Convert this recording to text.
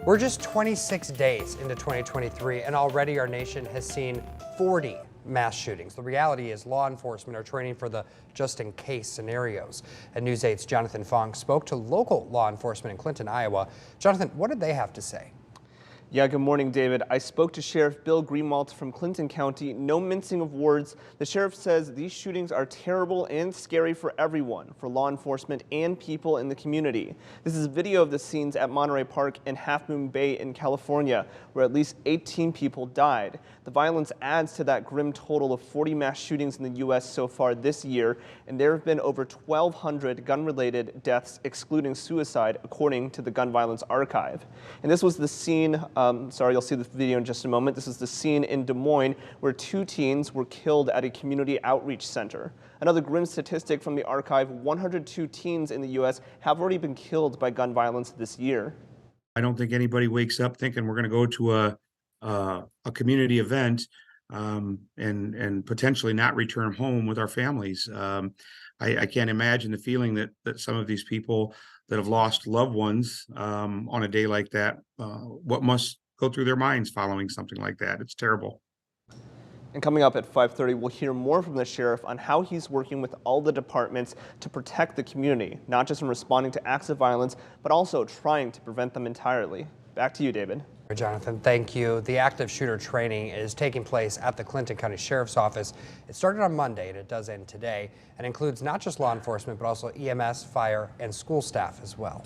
We're just 26 days into 2023, and already our nation has seen 40 mass shootings. The reality is law enforcement are training for the just-in-case scenarios. And News 8's Jonathan Fong spoke to local law enforcement in Clinton, Iowa. Jonathan, what did they have to say? Yeah, good morning, David. I spoke to Sheriff Bill Greenwalt from Clinton County. No mincing of words. The sheriff says these shootings are terrible and scary for everyone, for law enforcement and people in the community. This is video of the scenes at Monterey Park and Half Moon Bay in California, where at least 18 people died. The violence adds to that grim total of 40 mass shootings in the U.S. so far this year, and there have been over 1,200 gun-related deaths, excluding suicide, according to the Gun Violence Archive. And this was the scene. You'll see the video in just a moment. This is the scene in Des Moines where 2 teens were killed at a community outreach center. Another grim statistic from the archive, 102 teens in the U.S. have already been killed by gun violence this year. I don't think anybody wakes up thinking we're going to go to a community event and potentially not return home with our families. I can't imagine the feeling that some of these people that have lost loved ones on a day like that, what must go through their minds following something like that. It's terrible. And coming up at 5:30, we'll hear more from the sheriff on how he's working with all the departments to protect the community, not just in responding to acts of violence, but also trying to prevent them entirely. Back to you, David. Jonathan, thank you. The active shooter training is taking place at the Clinton County Sheriff's Office. It started on Monday and it does end today, and includes not just law enforcement, but also EMS, fire, and school staff as well.